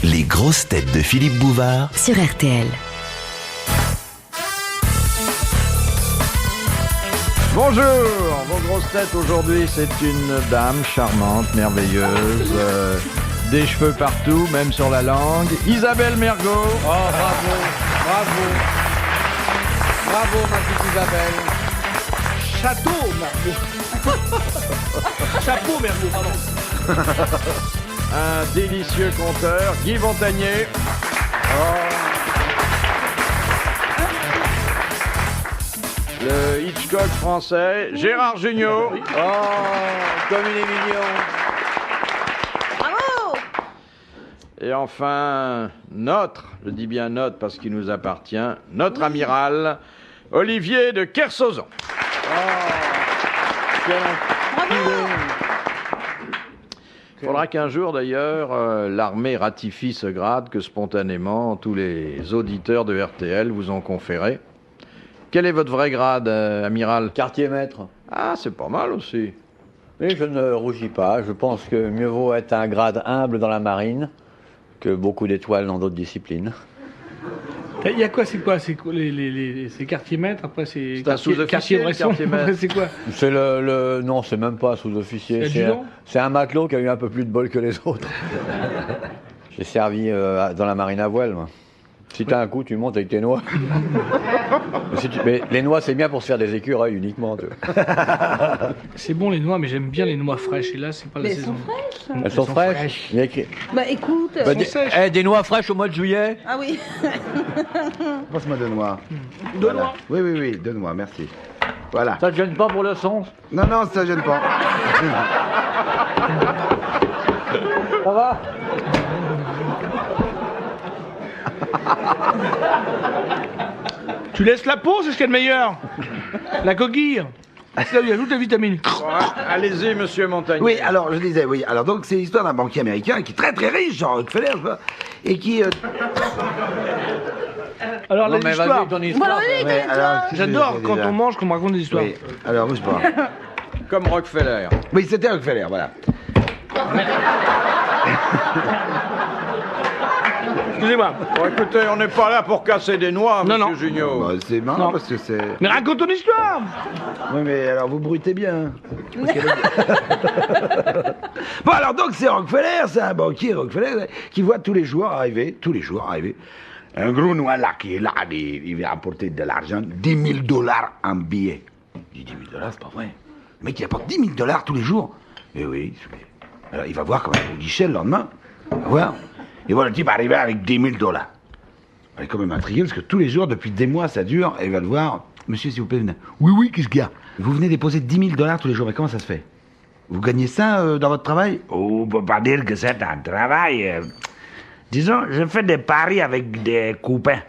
Les grosses têtes de Philippe Bouvard sur RTL. Bonjour, vos grosses têtes aujourd'hui, c'est une dame charmante, merveilleuse, des cheveux partout, même sur la langue, Isabelle Mergo. Oh, bravo, bravo. Bravo, ma petite Isabelle. Château, Mergo. Chapeau, Mergo, pardon. Un délicieux conteur, Guy Montagnier. Le Hitchcock français, Gérard Jugnot. Comme il est mignon. Et enfin, je dis bien notre parce qu'il nous appartient, notre amiral, Olivier de Kersauzon. Il faudra qu'un jour, d'ailleurs, l'armée ratifie ce grade que spontanément tous les auditeurs de RTL vous ont conféré. Quel est votre vrai grade, amiral ? Quartier-maître. Ah, c'est pas mal aussi. Mais je ne rougis pas. Je pense que mieux vaut être un grade humble dans la marine que beaucoup d'étoiles dans d'autres disciplines. Il y a quoi, c'est quoi c'est quartier-maître, après c'est un sous-officier, quartier-bresson, après c'est quoi? C'est non, c'est même pas un sous-officier. C'est un matelot qui a eu un peu plus de bol que les autres. J'ai servi dans la marine à voile, moi. Si t'as un coup, tu montes avec tes noix. Mais les noix, c'est bien pour se faire des écureuils uniquement. C'est bon les noix, mais j'aime bien les noix fraîches. Et là, c'est pas la saison. Elles sont fraîches. Bah écoute, Des noix fraîches au mois de juillet. ah oui. Passe-moi deux noix. Deux noix. Oui, deux noix, merci. Voilà. Ça te gêne pas pour le son? Non, ça gêne pas. Ça va? Tu laisses la peau, c'est ce qu'il y a de meilleur. La coquille. C'est là où il y a toutes les vitamines. Allez-y, monsieur Montagnier. Oui, alors je disais, alors donc c'est l'histoire d'un banquier américain qui est très très riche, genre Rockefeller, et qui... Alors, Non, mais l'histoire. vas-y, ton histoire. Bon, allez, Ouais, alors, J'adore je- quand déjà. on mange, qu'on me raconte des histoires. Oui, alors bouge pas. Comme Rockefeller. Oui, c'était Rockefeller, voilà. Excusez-moi. Bon, écoutez, on n'est pas là pour casser des noix, Non, monsieur non. Jugnot. Bah, c'est marrant Non. parce que c'est... Mais raconte ton histoire. Oui, mais alors vous bruitez bien. Bon, alors donc c'est Rockefeller, c'est un banquier Rockefeller qui voit tous les jours arriver, un gros noix là qui est là, il vient apporter de l'argent, $10,000 en billets. Il dit $10,000, c'est pas vrai. Le mec il apporte $10,000 tous les jours. Eh oui. Alors il va voir quand même au guichet le lendemain. Il va voir. Et voilà le type arriver avec $10,000. Elle est quand même intriguée parce que tous les jours, depuis des mois, ça dure. Et il va le voir. Monsieur, s'il vous plaît, venez. Oui, qu'est-ce qu'il y a? Vous venez déposer $10,000 tous les jours. Mais comment ça se fait? Vous gagnez ça dans votre travail? On ne peut pas dire que c'est un travail. Disons, je fais des paris avec des copains.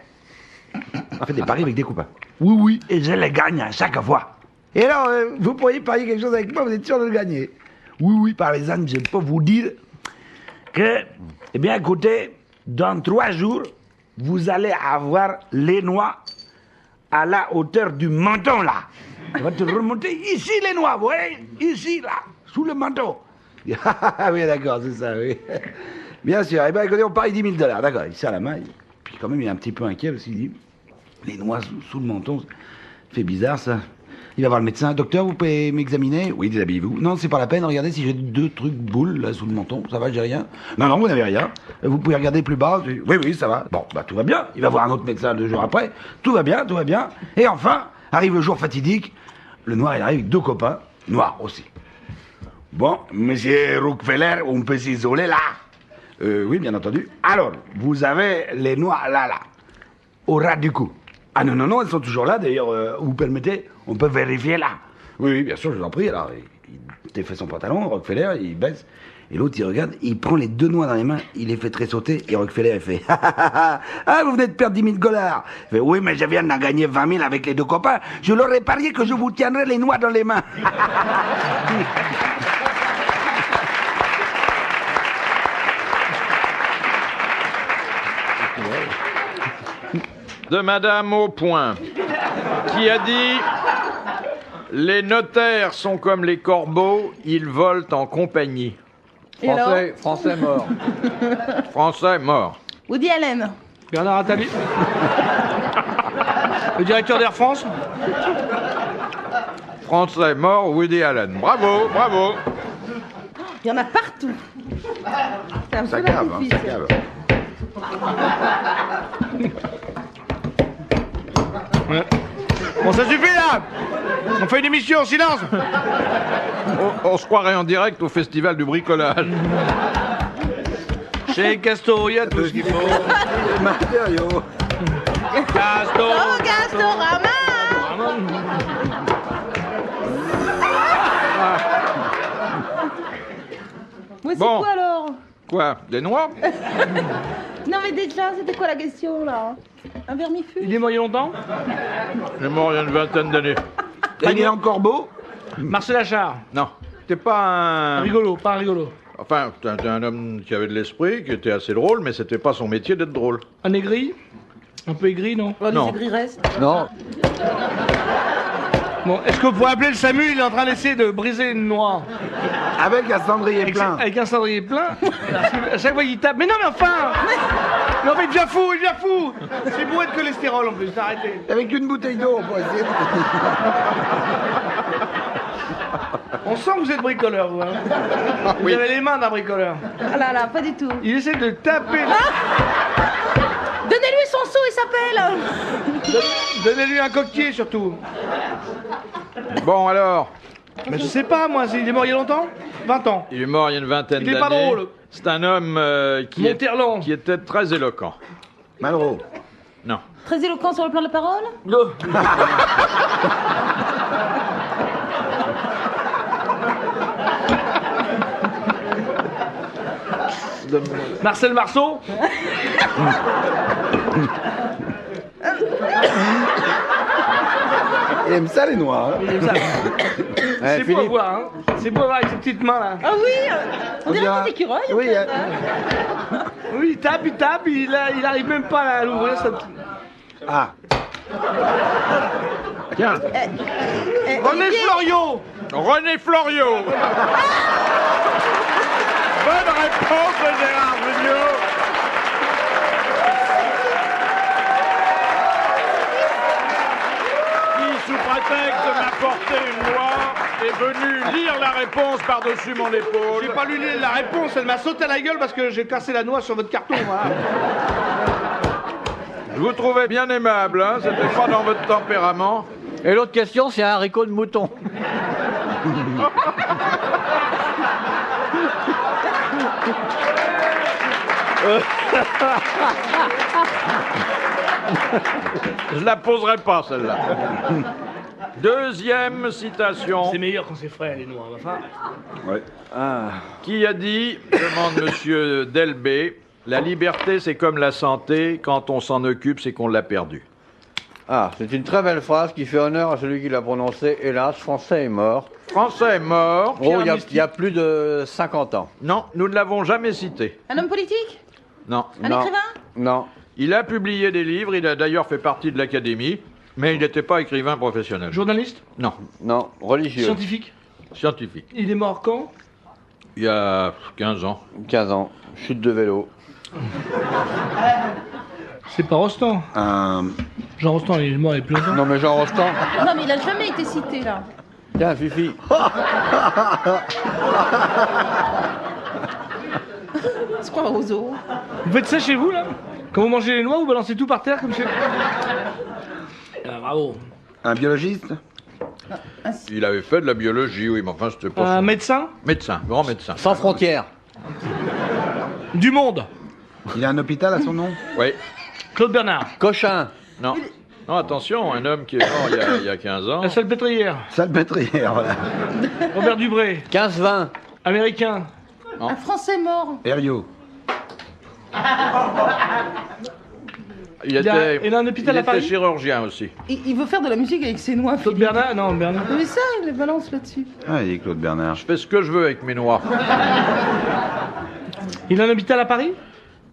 Vous faites des paris avec des copains. Oui, et je les gagne à chaque fois. Et alors, vous pourriez parier quelque chose avec moi, vous êtes sûr de le gagner? Oui, par exemple, je peux vous dire que, eh bien, écoutez, dans 3 jours, vous allez avoir les noix à la hauteur du menton, là. On va te remonter ici, les noix, vous voyez? Ici, là, sous le menton. Ah oui, d'accord, c'est ça, oui. Bien sûr. Eh bien, écoutez, on parie $10,000. D'accord, il serre la main. Puis quand même, il est un petit peu inquiet parce qu'il dit, les noix sous le menton, ça fait bizarre, ça. Il va voir le médecin. Docteur, vous pouvez m'examiner? Oui, déshabillez-vous. Non, c'est pas la peine. Regardez si j'ai 2 trucs boules là sous le menton. Ça va, j'ai rien. Non, vous n'avez rien. Vous pouvez regarder plus bas. Oui, ça va. Bon, bah tout va bien. Il va voir un autre médecin 2 jours après. Tout va bien. Et enfin, arrive le jour fatidique. Le noir, il arrive avec 2 copains. Noirs aussi. Bon, monsieur Rockefeller, on peut s'isoler là. Oui, bien entendu. Alors, vous avez les noix là, au ras du cou. Ah non, elles sont toujours là. D'ailleurs, vous permettez? On peut vérifier là. Oui, bien sûr, je vous en prie. Alors, il défait son pantalon, Rockefeller, il baisse. Et l'autre, il regarde, il prend les 2 noix dans les mains, il les fait tressauter, et Rockefeller, il fait ah, vous venez de perdre $10,000. Il fait, oui, mais je viens d'en gagner 20 000 avec les 2 copains. Je leur ai parié que je vous tiendrais les noix dans les mains. De Madame Aupoint, qui a dit « Les notaires sont comme les corbeaux, ils volent en compagnie. » Et alors Français mort. Français mort. Woody Allen. Bernard Attali. Le directeur d'Air France. Français mort, Woody Allen. Bravo, bravo. Il y en a partout. C'est un Ça peu cave, hein, difficile. ça cave. Ouais. Bon, ça suffit là. On fait une émission, silence. On se croirait en direct au festival du bricolage. Chez Castor, il y a tout ce qu'il faut. Les matériaux. Castor. Oh, Castorama. Ouais, c'est Bon. quoi alors? Quoi? Des noix? Non mais déjà, c'était quoi la question là? Un vermifuge? Il est mort il y a longtemps. Il est mort il y a une vingtaine d'années. Et il est encore beau. Marcel Achard. Non. T'es pas un... Rigolo, pas un rigolo. Enfin, t'es un homme qui avait de l'esprit, qui était assez drôle, mais c'était pas son métier d'être drôle. Un aigri. Un peu aigri, non? Oh, Non. les aigris restent. Non, Bon, est-ce que vous pouvez appeler le SAMU? Il est en train d'essayer de briser une noix. Avec un cendrier plein. Avec un cendrier plein. À chaque fois qu'il tape. Mais non, mais enfin. Mais en fait, il devient fou, il devient fou. C'est bourré de cholestérol en plus, arrêtez. Avec une bouteille d'eau, on pourrait essayer. On sent que vous êtes bricoleur, vous. Hein. Vous oui. avez les mains d'un bricoleur. Ah là là, pas du tout. Il essaie de taper. Donnez-lui son seau, il s'appelle. Donnez-lui un coquetier surtout. Bon, alors, Mais je sais pas, moi, il est mort il y a longtemps? 20 ans. il est mort il y a une vingtaine Il d'années. est pas drôle. C'est un homme qui Monterland. était très éloquent. Malraux. Non. Très éloquent sur le plan de la parole. Marcel Marceau. Il aime ça les noirs. Hein. Il aime ça. C'est beau à Philippe, voir, hein. C'est beau à voir avec ses petites mains là. Ah oui, on dirait dirait- un petit écureuil. en Oui, fait, hein. hein. Oui, il tape, il arrive même pas à l'ouvrir. Ça... Ah. Tiens, René Olivier, Floriot. René Floriot. Bonne réponse de Gérard Jugnot. Qui, sous prétexte de m'apporter une loi, est venu lire la réponse par-dessus mon épaule. J'ai pas lu la réponse, elle m'a sauté à la gueule parce que j'ai cassé la noix sur votre carton. Voilà. Je vous trouvais bien aimable, hein, c'était pas dans votre tempérament. et l'autre question, c'est un haricot de mouton. Je la poserai pas, celle-là. Deuxième citation. C'est meilleur quand c'est frais, les noix. Enfin, Ouais. Qui a dit, demande monsieur Delbé, la liberté c'est comme la santé, quand on s'en occupe c'est qu'on l'a perdue. Ah, c'est une très belle phrase qui fait honneur à celui qui l'a prononcée. Hélas, Français est mort. Français est mort. Oh, il Pierre y a plus de 50 ans. Non, nous ne l'avons jamais cité. Un homme politique? Non. Un Non. écrivain? Non, Il a publié des livres, il a d'ailleurs fait partie de l'académie, mais il n'était pas écrivain professionnel. journaliste, Non, non, religieux. scientifique. scientifique. Il est mort quand? Il y a 15 ans. 15 ans, chute de vélo. C'est pas Rostand. Jean Rostand, il est mort il y a plus longtemps. Non mais Jean Rostand. Non mais il a jamais été cité là. Tiens, Fifi. C'est quoi aux zoo? Vous faites ça chez vous, là? Quand vous mangez les noix, vous balancez tout par terre comme chez... Ah, bravo. Un biologiste. Il avait fait de la biologie, oui, mais enfin c'était pas Un son- médecin? Médecin, grand médecin. Sans frontières. Du monde. Il a un hôpital à son nom. Oui. Claude Bernard. Cochin. Non. Non, attention, un homme qui est mort il y a 15 ans. La salpêtrière. Salpêtrière, voilà. Robert Dubré. 15-20. Américain. Un Français mort. Herriot. Il Il a un hôpital à était Paris chirurgien aussi. Il veut faire de la musique avec ses noix. Claude Philippe. Bernard. Non, Bernard. Mais ça, il les balance là-dessus. Ah, il est Claude Bernard. Je fais ce que je veux avec mes noix. Il a un hôpital à Paris?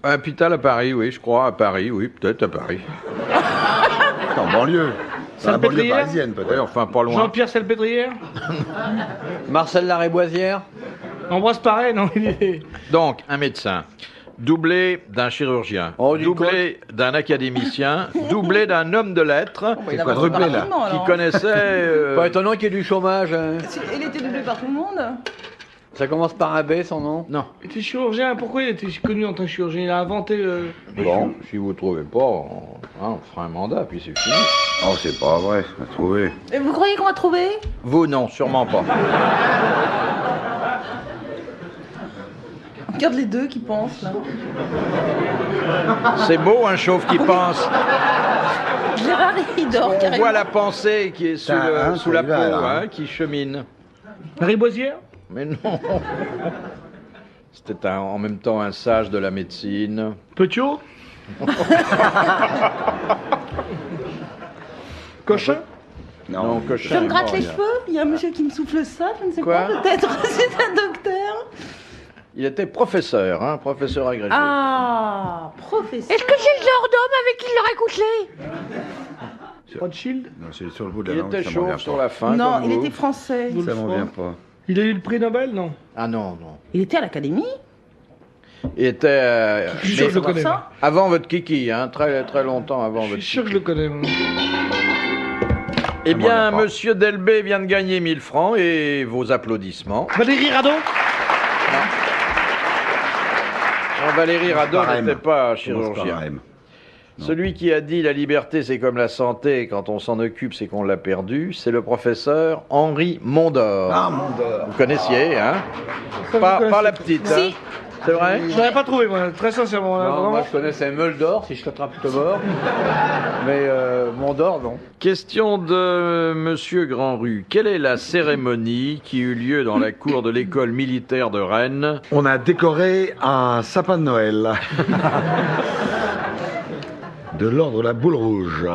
Un hôpital à Paris, oui, je crois, à Paris, oui, peut-être à Paris. En banlieue. Dans la banlieue Salpêtrière. parisienne, Oui, peut-être. enfin, pas loin. Jean-Pierre Salpêtrière? Marcel Laréboisière. Ambroise Paré, non, il est... Donc, un médecin, doublé d'un chirurgien, doublé d'un académicien, doublé d'un homme de lettres, Il a quadruplé là. qui connaissait... Pas étonnant qu'il y ait du chômage. Hein. Il était doublé par tout le monde. Ça commence par un B, son nom? Non. Il était chirurgien, pourquoi il était connu en tant que chirurgien? Il a inventé... Bon, si vous ne trouvez pas, on fera un mandat, puis c'est fini. Oh, c'est pas vrai, on va trouver. Et vous croyez qu'on va trouver? Vous, non, sûrement pas. Regarde les deux qui pensent, là. C'est beau, un chauve qui pense. Gérard, il dort On carrément. voit la pensée qui est sous la peau, là. qui chemine. Marie Boisière? Mais non. C'était en même temps un sage de la médecine. Petiot? Cochin? Non, Je Cochin. me gratte bon, les cheveux, il y a un monsieur qui me souffle ça, je ne sais Quoi pas, peut-être c'est un docteur. Il était professeur, professeur agrégé. Ah, professeur. Est-ce que c'est le genre d'homme avec qui il aurait couché? Rothschild? Non, c'est sur le bout de Il la langue, était ça m'en vient chauve sur pas. la fin. Non, comme il vous. était français. Ça m'en vient pas. Il a eu le prix Nobel, non? Ah non, non. Il était à l'académie. Il était... Je suis sûr que je le connais. ça. avant votre kiki, très, très longtemps avant Je votre suis sûr que kiki. je le connais. moi. Eh bien, m'en vient pas. monsieur Delbé vient de gagner 1000 francs et vos applaudissements. Valérie Radon? Non, Valérie Radon Parème. n'était pas Commence chirurgien. par M. Celui qui a dit la liberté c'est comme la santé, quand on s'en occupe c'est qu'on l'a perdu, c'est le professeur Henri Mondor. Ah, mon Dieu. Vous connaissiez, hein? Ça, Pas, je connais. pas la petite, Si. hein? C'est vrai? Je l'aurais pas trouvé, moi, très sincèrement. Là, Non, vraiment. moi je connaissais Meldor, si je t'attrape, je te mords. Mais Mondor, non. Question de monsieur Grandrue. Quelle est la cérémonie qui eut lieu dans la cour de l'école militaire de Rennes? On a décoré un sapin de Noël. De l'ordre de la boule rouge.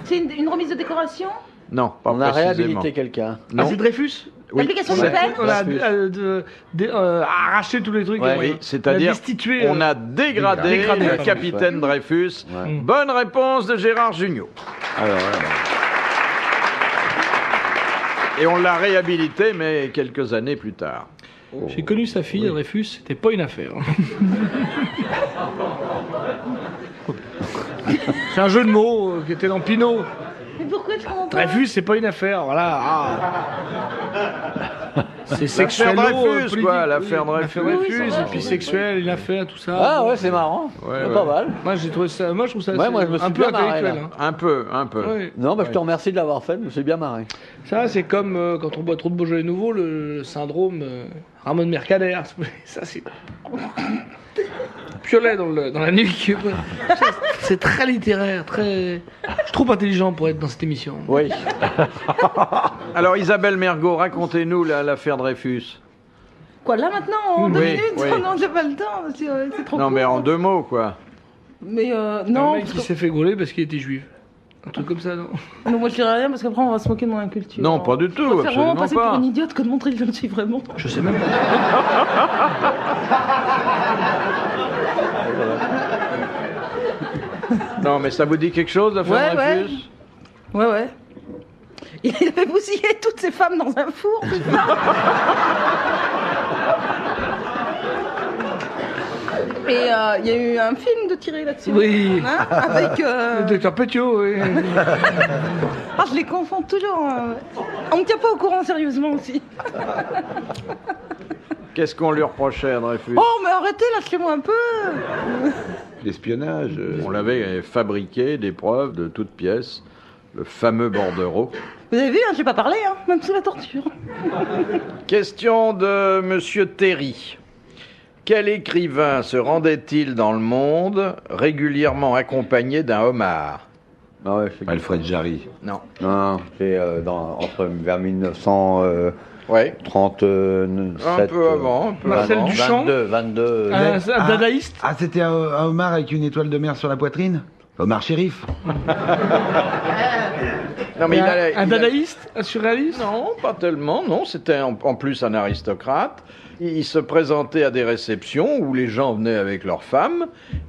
C'est une remise de décoration. Non, pas On a précisément. réhabilité quelqu'un. Non. Ah, c'est Dreyfus? Oui. L'application C'est- de peine. On a Dreyfus. arraché tous les trucs. Ouais. Oui, c'est-à-dire destitué. on a dégradé Dégradé, le pardon. capitaine Dreyfus. Ouais. Bonne réponse de Gérard Jugnot. Alors, Et on l'a réhabilité, mais quelques années plus tard. J'ai connu sa fille, Dreyfus, c'était pas une affaire. C'est un jeu de mots qui était dans Pinot. Mais pourquoi tu comprends pas? Dreyfus, c'est pas une affaire, voilà. Ah. C'est L'affaire sexuel. Dreyfus, quoi, l'affaire L'affaire Dreyfus. Dreyfus, et puis sexuel, une affaire, tout ça. Ah ouais, c'est marrant. Ouais, C'est ouais. pas mal. Moi, j'ai trouvé ça. Moi, je trouve ça. Ouais, moi, je me suis un peu bien marré, intellectuel. là. Hein. Un peu, un peu. Ouais. Non, bah, je te remercie de l'avoir fait, je me suis bien marré. Ça, c'est comme quand on boit trop de Beaujolais nouveau, le syndrome Ramon Mercader. Ça, c'est. Piolet dans la nuque. C'est très littéraire, très. Je suis trop intelligent pour être dans cette émission. Oui. Alors Isabelle Mergot, racontez-nous l'affaire Dreyfus. Quoi, là maintenant, en 2 Oui, minutes? oui. Non, j'ai pas le temps, c'est trop Non, court. mais en 2 mots, quoi. Mais Un non, mec parce qui que- s'est fait gauler parce qu'il était juif. Un truc comme ça, non? non, moi je dirais rien parce qu'après on va se moquer de mon inculture. Non, pas du tout, Je préfère vraiment absolument passer pas. pour une idiote que de montrer que je le suis vraiment. Je sais même pas. Non, mais ça vous dit quelque chose, l'affaire Ouais, ouais. Dreyfus? Ouais, ouais. Il avait bousillé toutes ces femmes dans un four, c'est ça? Et il y a eu un film de tiré là-dessus. Oui. Hein, avec. Le docteur Petiot, oui. Ah, je les confonds toujours. On me tient pas au courant sérieusement aussi. Qu'est-ce qu'on lui reprochait à Dreyfus? Oh, mais arrêtez, lâchez-moi un peu. l'espionnage. On l'avait fabriqué des preuves de toutes pièces, le fameux bordereau. Vous avez vu, hein, j'ai pas parlé, hein, même sous la torture. Question de monsieur Terry. Quel écrivain se rendait-il dans le monde régulièrement accompagné d'un homard? Ah ouais, je sais Alfred Jarry. Non. Non, c'est vers 1937. Ouais. Un peu avant, un peu Marcel avant. Duchamp. 22. Un dadaïste. Ah, c'était un homard avec une étoile de mer sur la poitrine? Homard shérif. Non, mais Un dadaïste. Un surréaliste. Non, pas tellement, non. C'était en plus un aristocrate. Il se présentait à des réceptions où les gens venaient avec leurs femmes,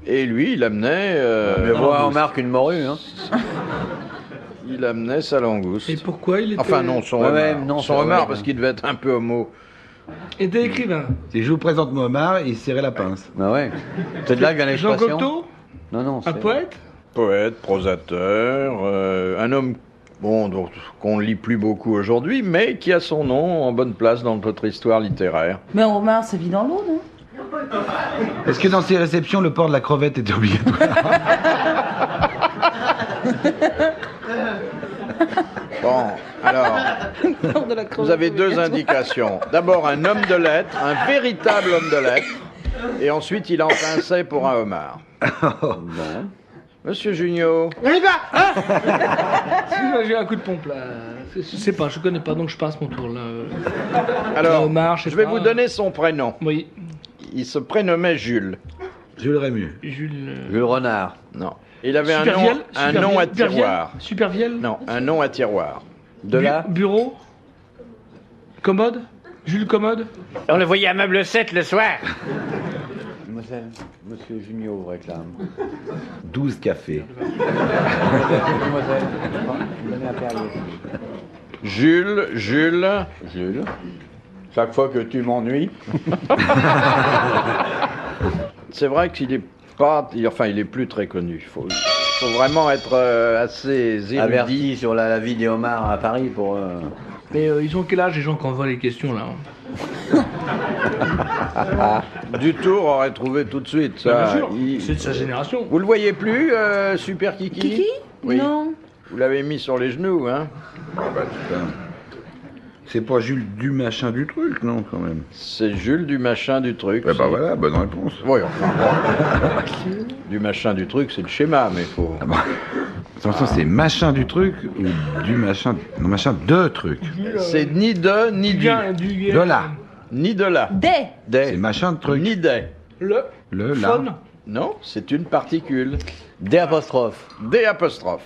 et lui, il amenait... Mais voilà, on marque une morue, hein. Il amenait sa langouste. Et pourquoi il était. Enfin non, son Ouais, homard. ouais, non, son c'est homard vrai, parce hein. qu'il devait être un peu Et t'es écrivain. Si je vous présente Mohamar, il serrait la pince. Bah ouais. C'est de là que vient Jean l'expression. Cocteau. Non, non. Un poète. Poète, prosateur, un homme qu'on ne lit plus beaucoup aujourd'hui, mais qui a son nom en bonne place dans notre histoire littéraire. Mais Omar, ça vit dans l'eau, non? Est-ce que dans ces réceptions, le port de la crevette était obligatoire? Bon, alors, De la crevette vous avez deux obligatoire. indications. D'abord, un homme de lettres, un véritable homme de lettres, et ensuite, il en pinçait pour un homard. Bon. Monsieur Junio, On y va, hein. Excuse-moi, j'ai un coup de pompe là. Je sais pas, je connais pas, donc je passe mon tour là. alors, Omar, je sais je vais pas. vous donner son prénom. Oui, Il se prénommait Jules. Jules Rému. Jules. Jules Renard. Non. Il avait un Supervielle, nom à Supervielle, tiroir. Supervielle. Non, un nom à tiroir. De là. Bureau. Commode. Jules Commode. On le voyait à Meuble 7 le soir. Mademoiselle, Monsieur Junio vous réclame. 12 cafés. Mademoiselle, donnez un Perrier. Jules. Jules. Chaque fois que tu m'ennuies. C'est vrai qu'il est pas, il est plus très connu. Il faut vraiment être assez érudit. Averti sur la vie des homards à Paris pour. Mais ils ont quel âge les gens qui envoient les questions là? Dutour aurait trouvé tout de suite ça. Bien sûr, c'est de sa génération. Vous le voyez plus, Super Kiki? Kiki? Oui. Non. Vous l'avez mis sur les genoux, hein? Ah bah putain. C'est pas Jules du machin du truc, non, quand même. C'est Jules du machin du truc. Ouais, bah voilà, bonne réponse. Oui, enfin bon. Du machin du truc, c'est le schéma, mais il faut. Ah bah. Attention, c'est machin du truc ou du machin. Non, machin de truc. C'est ni de, ni du. De là. Ni de là. Des. C'est machin de truc. Ni des. Le Le là. phone. Non, c'est une particule. Des apostrophes. Des apostrophes.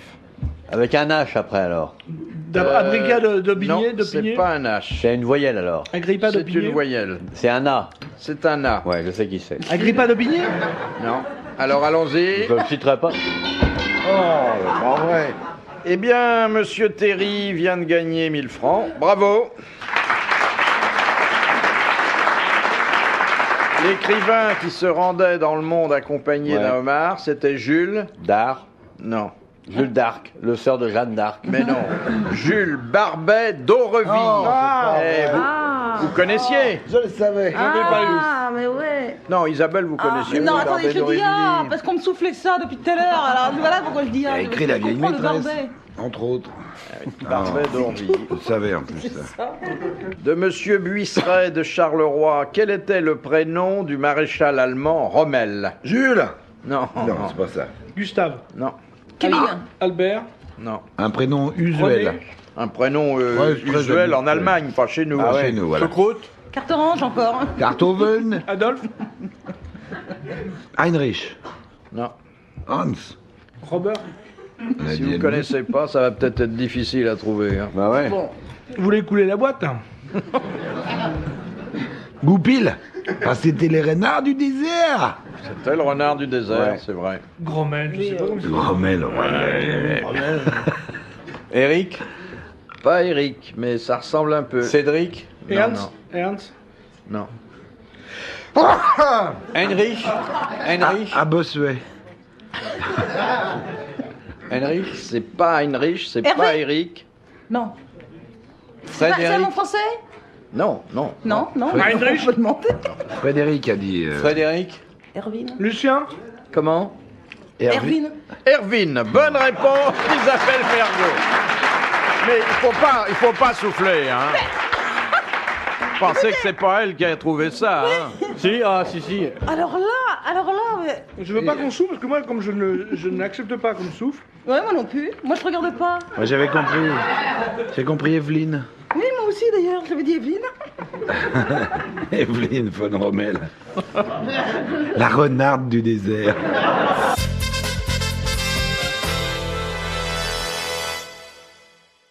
Avec un H après alors. Abricad de Non, Bigné, de c'est Pigné. pas un H. C'est une voyelle alors. Agrippa de C'est Bigné. une voyelle. C'est un A. C'est un A. Ouais, je sais qui c'est. Agrippa de Bigné. Non. Alors allons-y. Je le citerai pas. Oh, c'est pas vrai. Eh bien, Monsieur Terry vient de gagner 1000 francs. Bravo. L'écrivain qui se rendait dans le monde accompagné Ouais. d'un homard, c'était Jules. D'Arc. Non. Jules d'Arc, le sœur de Jeanne d'Arc. Mais non. Jules Barbet d'Aurevilly. Vous connaissiez? Je le savais. Ah, mais ouais. Non, Isabelle, vous connaissiez. Non, Jules attendez, Barbet je dis d'Aurevilly. parce qu'on me soufflait ça depuis tout à l'heure. Alors voilà pourquoi je dis Il a écrit La vieille comprends le maîtresse. Barbet. Entre autres. Barbet d'Aurevilly. Je le savais en plus, ça. De Monsieur Buisseret de Charleroi, quel était le prénom du maréchal allemand Rommel? Jules. Non, Non, c'est pas ça. Gustave. non, Camille. Albert. non. Un prénom usuel. René. Un prénom Ouais, très usuel en habituel. Allemagne, pas chez nous. Ah hein. ouais, chez nous, voilà. Choucroute. Carte orange encore. Kartoven. Adolphe. Heinrich. Non. Hans. Robert. On a Si dit vous ne Helmut. connaissez pas, ça va peut-être être difficile à trouver. hein. Bah ouais. Bon. Vous voulez couler la boîte? Goupil. Ah, c'était les renards du désert. C'était le renard du désert, Ouais. c'est vrai. Grommel, je sais pas comment ça Rommel. Eric. Pas Eric, mais ça ressemble un peu. Cédric. Non, Ernst. Ernst. Non. Heinrich. Heinrich. À Bossuet. Heinrich. C'est pas Heinrich, c'est Hervé. pas Eric. Non. C'est un Frédéric. nom français? Non, non. Non, non. Heinrich. On peut demander. Frédéric a dit. Frédéric. Erwin. Lucien. Comment? Erwin. Erwin, bonne réponse d'Isabelle Fergot. Mais il faut pas souffler, hein. Pensez que c'est pas elle qui a trouvé ça, hein. Si, si. Alors là, ouais. Je veux pas qu'on souffle parce que moi, comme je n'accepte pas qu'on me souffle. Ouais, moi non plus. Moi, je regarde pas. Moi, j'avais compris. J'ai compris Evelyne. Oui, moi aussi d'ailleurs. J'avais dit Evelyne. Evelyne von Rommel. La renarde du désert.